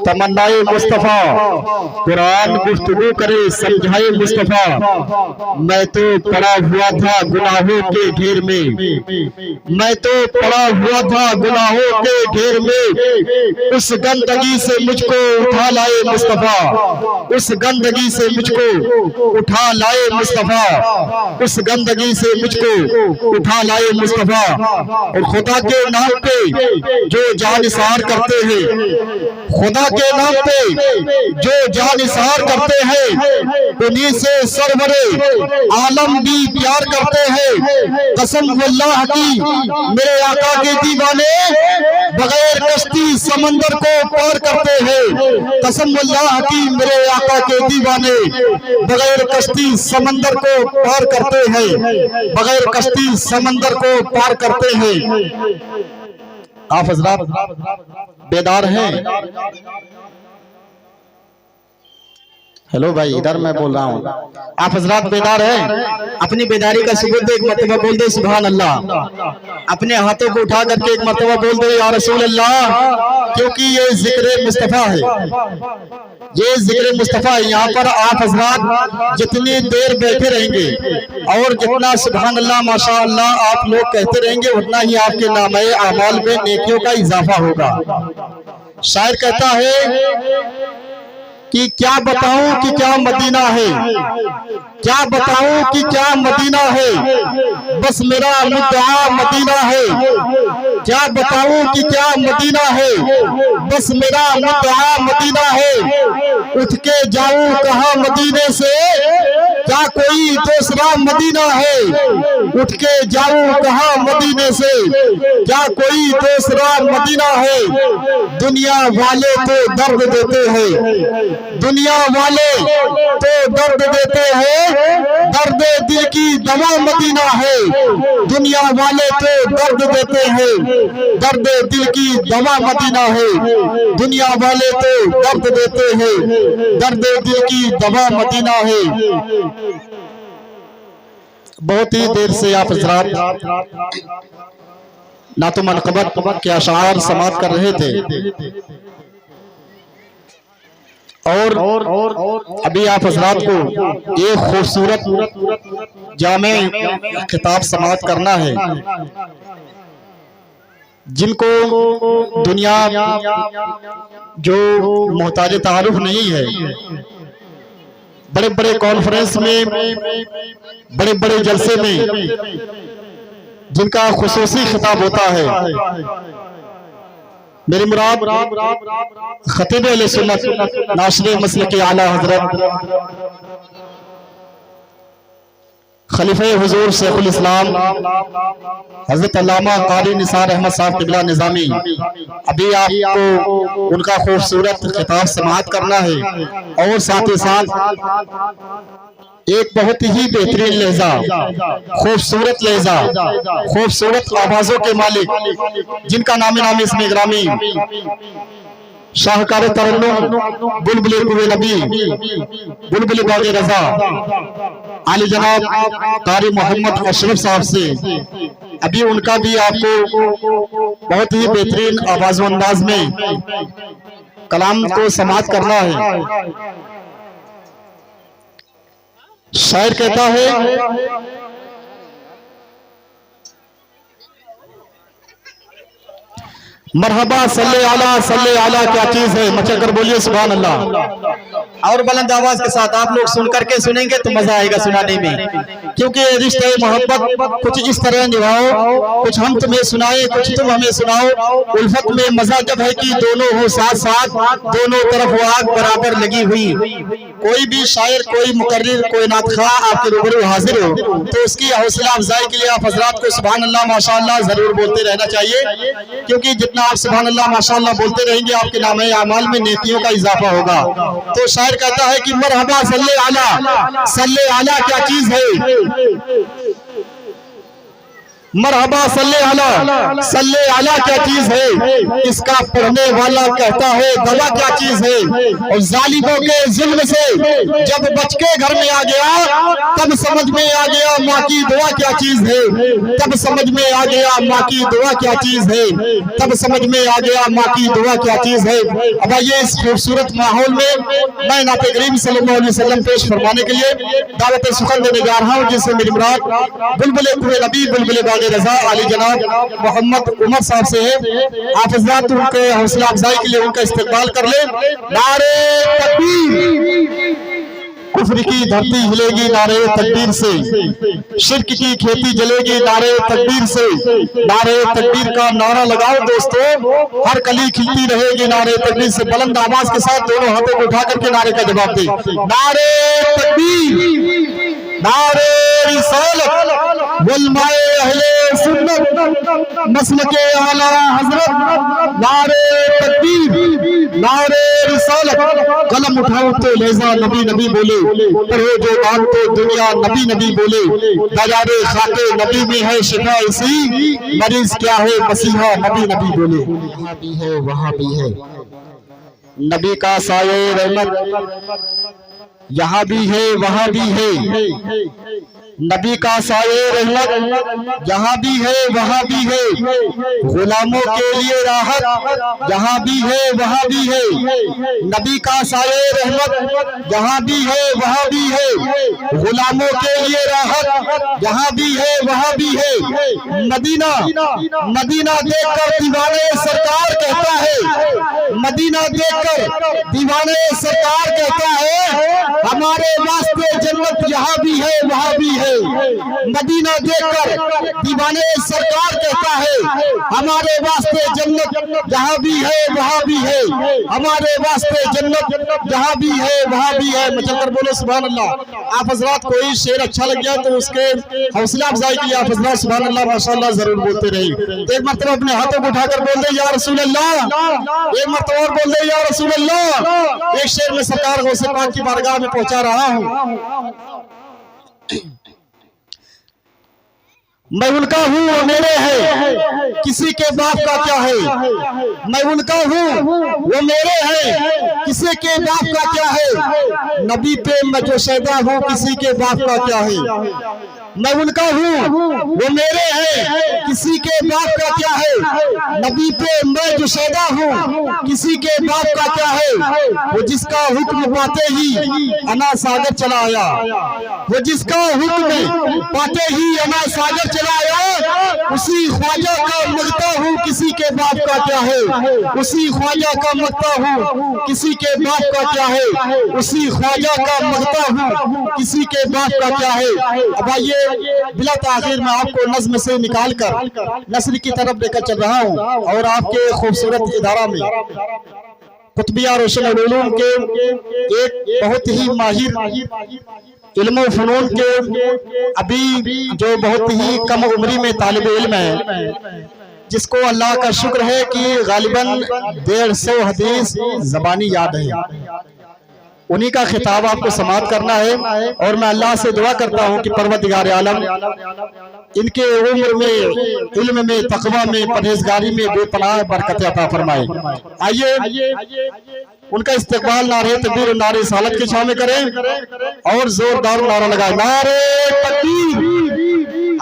तमन्नाए मुस्तफा, कुरान गुफ्तगू करे समझाए मुस्तफा। मैं तो पड़ा हुआ था गुनाहों के घेर में, मैं तो पड़ा हुआ था गुनाहों के घेर में। उस गंदगी से मुझको उठा लाए मुस्तफा, उस गंदगी से मुझको उठा लाए मुस्तफा, उस गंदगी से मुझको उठा लाए मुस्तफा। और खुदा के नाम पे जो जानिसार करते हैं, खुदा के नाम पे जो जानिसार करते हैं, उन्हीं से सरवरे आलम भी प्यार करते हैं। कसम वल्लाह की मेरे आका के दीवाने बगैर कश्ती समंदर को पार करते हैं। कसम वल्लाह की मेरे आका के दीवाने बगैर कश्ती समंदर को पार करते हैं, बगैर कश्ती समंदर को पार करते हैं। आप हजरात बेदार हैं? हेलो भाई, इधर मैं बोल रहा हूँ, आप हजरात बेदार हैं? अपनी बेदारी का सबूत एक मर्तबा बोल दे सुभान अल्लाह। अपने हाथों को उठा करके एक मर्तबा बोल दे या रसूल अल्लाह, क्योंकि ये जिक्र मुस्तफा है, ये जिक्र मुस्तफा है। यहाँ पर आप हजरात जितनी देर बैठे रहेंगे और जितना सुभान अल्लाह माशा अल्लाह आप लोग कहते रहेंगे, उतना ही आपके नामे आमाल में नेकियों का इजाफा होगा। शायर कहता है कि क्या बताऊं कि क्या मदीना है, क्या बताऊं कि क्या मदीना है, बस मेरा मुद्दा मदीना है। क्या बताऊं कि क्या मदीना है, बस मेरा मुद्दा मदीना है। उठ के जाऊं कहां मदीने से, क्या कोई दूसरा मदीना है। उठ के जाऊं कहां मदीने से, क्या कोई दूसरा मदीना है। दुनिया वाले तो दर्द देते हैं, दुनिया वाले तो दर्द देते हैं, दर्द दिल की दवा मदीना है। दुनिया वाले तो दर्द देते हैं, दर्द दिल की दवा मदीना है। दुनिया वाले तो दर्द देते हैं, दर्द दिल की दवा मदीना है। बहुत ही देर से आप हज़रात ना तो मनक़बत के अशार समात कर रहे थे और अभी आप हजरात को एक खूबसूरत जामे खिताब समात करना है, जिनको दुनिया जो मोहताज तारुफ नहीं है, बड़े बड़े कॉन्फ्रेंस में, बड़े बड़े जलसे में जिनका खुसूसी खिताब होता है। मेरी मुराद खतीब अहले सुन्नत नासिर मसलक के आला हजरत खलीफे हुजूर शेखुल इस्लाम हजरत अल्लामा कारी निसार अहमद साहब क़िबला निज़ामी, अभी आपको उनका खूबसूरत खिताब समाअत करना है। और साथ ही साथ एक बहुत ही बेहतरीन लहजा, खूबसूरत लहजा, खूबसूरत आवाजों के मालिक, जिनका नामी नामी इसमें ग्रामी शाहकार तरन्नुम बुलबुल कुए नबी, बुलबुल बागे रजा आली जनाब कारी मोहम्मद अशरफ साहब से अभी उनका भी आपको बहुत ही बेहतरीन आवाज़ अंदाज में कलाम को समाअत करना है। शायर कहता है मरहबा सल्ले आला क्या चीज है, मचकर बोलिए सुभान अल्लाह। और बुलंद आवाज के साथ आप लोग सुन करके सुनेंगे तो मजा आएगा सुनाने में, क्योंकि रिश्ते मोहब्बत कुछ इस तरह निभाओ, कुछ हम तुम्हें सुनाए, कुछ तुम हमें सुनाओ। उल्फत में मजा जब है कि दोनों हो साथ साथ, दोनों तरफ आग बराबर लगी हुई। कोई भी शायर, कोई मुकर्रिर, कोई नातखा आपके रूबरू हाजिर हो तो उसकी हौसला अफजाई के लिए आप हजरात को सुभान अल्लाह माशाअल्लाह जरूर बोलते रहना चाहिए, क्योंकि जितना आप सुभान अल्लाह माशाअल्लाह बोलते रहेंगे आपके नामे आमाल में नेकियों का इजाफा होगा। तो शायर कहता है कि मरहबा सल्ले आला क्या चीज है, मरहबा सल्ले अला क्या चीज है, इसका पढ़ने वाला कहता है दवा क्या चीज है। और जालिमों के जुल्म से जब बच के घर में आ गया, तब समझ में आ गया माँ की दुआ क्या चीज है, तब समझ में आ गया माँ की दुआ क्या चीज है, तब समझ में आ गया माँ की दुआ क्या चीज है। अब आइए इस खूबसूरत माहौल में मैं नाते करीम सल्लल्लाहु अलैहि वसल्लम पेश फरमाने के लिए दावत सुखन देने जा रहा हूँ, जिससे मेरी मुराद बुलबुल कुए नबी बुलबुल बागे रजा अली जनाब मोहम्मद उमर साहब से है। आप हज़रात उनके हौसला अफजाई के लिए उनका इस्तकबाल कर ले। नारे तकबीर, कुफ्र की धरती हिलेगी नारे तकबीर से, शिर्क की खेती जलेगी नारे तकबीर से। नारे तकबीर का नारा लगाओ दोस्तों, हर कली खिलती रहेगी नारे तकबीर से। बुलंद आवाज के साथ दोनों हाथों को उठा करके नारे का जवाब दे। नारे तकबीर, नारे रिसालत, उलमाए अहले सुन्नत, मसलके आला हजरत। नारे तकबीर, नारे रिसालत, कलम उठाओ तो लहजा नबी नबी बोले, पढ़ो जो बात तो दुनिया नबी नबी बोले। बाजारे खाके नबी में है शिफा इसी, मरीज क्या है मसीहा नबी नबी बोले। यहाँ भी है वहाँ भी है नबी का साये रहमत, यहाँ भी है वहाँ भी है नबी का साये रहमत, जहाँ भी है वहाँ भी है। गुलामों के लिए राहत, जहाँ भी है वहाँ भी है। नबी का साये रहमत, जहाँ भी है वहाँ भी है। गुलामों के लिए राहत, जहाँ भी है वहाँ भी है। मदीना मदीना देखकर दीवाने सरकार कहता है, मदीना देखकर दीवाने सरकार कहता है, हमारे वास्ते जन्नत यहाँ भी है वहाँ भी है। मदीना देखकर दीवाने सरकार कहता है, हमारे वास्ते जन्नत जहाँ भी है वहाँ भी है। हमारे वास्ते जन्नत जहाँ भी है वहाँ भी है। मचलकर बोलो सुभान अल्लाह। आप हजरात कोई शेर अच्छा लग गया तो उसके हौसला अफजाई के लिए आप हजरात सुभान अल्लाह माशाअल्लाह जरूर बोलते रहिए। तो एक मरतबा अपने हाथों को उठाकर बोल दे या रसूल अल्लाह, एक मरतबा और बोल दे या रसूल अल्लाह। एक शेर में सरकार गौसे पाक की बारगाह में पहुंचा रहा हूँ। मैं उनका हूँ वो मेरे है, किसी के बाप का क्या है। मैं उनका हूँ वो मेरे है, किसी के बाप का क्या है। नबी पे मैं जो शैदा हूँ, किसी के बाप का क्या है। मैं उनका हूँ वो मेरे है, किसी के बाप का क्या है। नबी पे मैं जो शैदा हूँ, किसी के बाप का क्या है। वो जिसका हुक्म पाते ही अना सागर चला आया, वो जिसका हुक्म पाते ही अना सागर चला आया। उसी ख्वाजा का मगता हूँ, किसी के बाप का क्या है। उसी ख्वाजा का मगता हूँ, किसी के बाप का क्या है। उसी ख्वाजा का मगता हूँ, किसी के बाप का क्या है। अब आइए बिला ताखिर में आपको नज्म से निकाल कर नस्र की तरफ लेकर चल रहा हूँ। और आपके खूबसूरत इदारा में कुतबिया रोशन उलूम के एक बहुत ही माहिर इल्म और फनून के अभी जो बहुत ही कम उम्री में तालिब इल्म है, जिसको अल्लाह का शुक्र है कि गालिबन 150 हदीस ज़बानी याद है, उन्हीं का खिताब आपको समाप्त करना है। और मैं अल्लाह से दुआ करता हूं कि परवरदिगार आलम इनके उम्र में, इल्म में, तकवा में, परहेजगारी में बेपनाह बरकत अता फरमाए। आइए उनका इस्तकबाल नारे तकबीर और नारे सालत के छाव में करें और जोरदार नारा लगाए। नारे तकबीर,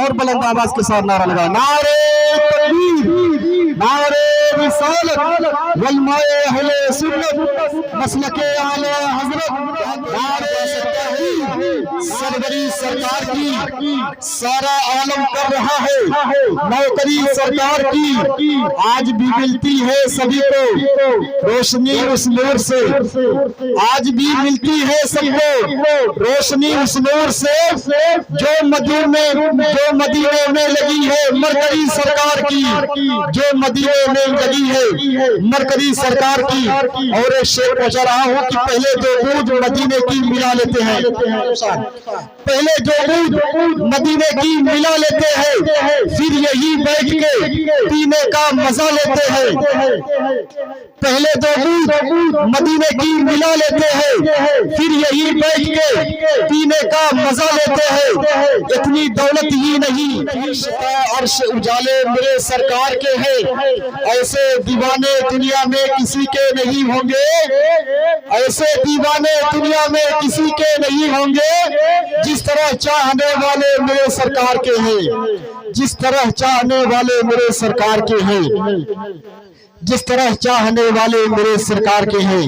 और बुलंद आवाज के साथ नारा लगाए। नारे तकबीर, नारे रिसालत, उलमाए अहले सुन्नत, मसलके आला हजरत। नारे सरवरी सरकार की सारा आलम कर रहा है नौकरी सरकार की, आज भी मिलती है सभी को रोशनी उस नूर से। आज भी मिलती है सबको रोशनी उस नूर से, जो मदीने में लगी है मरकरी सरकार की, जो मदीने में जगी है मरकजी सरकार की। और एक शेर पहुंचा रहा हूँ कि पहले जो दूध मदीने की मिला लेते हैं, पहले जो दूध मदीने की मिला लेते हैं, फिर यही बैठ के पीने का मजा लेते हैं। पहले जो दूध मदीने की मिला लेते हैं, फिर यही बैठ के पीने का मजा लेते हैं। इतनी दौलत ही नहीं अर्श उजाले मेरे सरकार के हैं, ऐसे दीवाने दुनिया में किसी के नहीं होंगे, ऐसे दीवाने दुनिया में किसी के नहीं होंगे, जिस तरह चाहने वाले मेरे सरकार के हैं, जिस तरह चाहने वाले मेरे सरकार के हैं, जिस तरह चाहने वाले मेरे सरकार के हैं।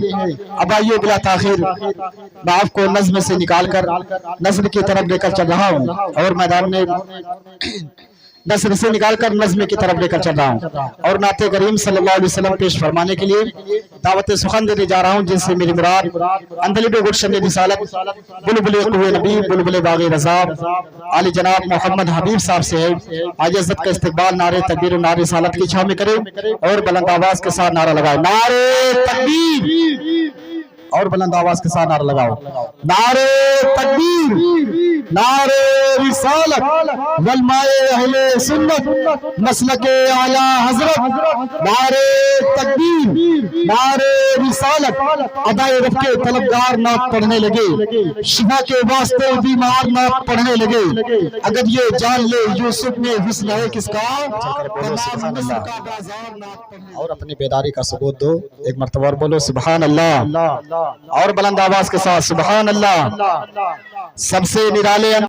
अब आइए बिला ताखिर मैं आपको नज्म से निकालकर नज्म की तरफ लेकर चल रहा हूँ, और मैदान में नस्र से निकालकर नज्म की तरफ लेकर चल रहा हूँ, और नाते करीम सल्लल्लाहु अलैहि वसल्लम पेश फरमाने के लिए दावत सुखन देने जा रहा हूँ, जिनसे मेरी मुराद अंदलिब गुलशन रिसालत बुलबुल कुए नबी बुलबुल बाग़े रज़ा आली जनाब मोहम्मद हबीब साहब से है। आज इज्जत का इस्तकबाल नारे तकबीर नारे रिसालत की छाव में करें, और बुलंद आवाज के साथ नारा लगाए, नारे तकबीर, और बुलंद आवाज के साथ नारा लगाओ, नारे तकबीर नारे रिसालत वलमाए अहले सुन्नत मसलके आला हजरत, नारे तकबीर नारे रिसालत। अदाए रफ के तलबगार नात पढ़ने लगे, शिफा के वास्ते बीमार नात पढ़ने लगे, अगर ये जान ले यूसुफ में हुस्न है किसका, और अपनी बेदारी का सबूत दो, एक मर्तबा और बोलो सुभान अल्लाह, और बुलंद आवाज के साथ सुभान अल्लाह। सबसे निराले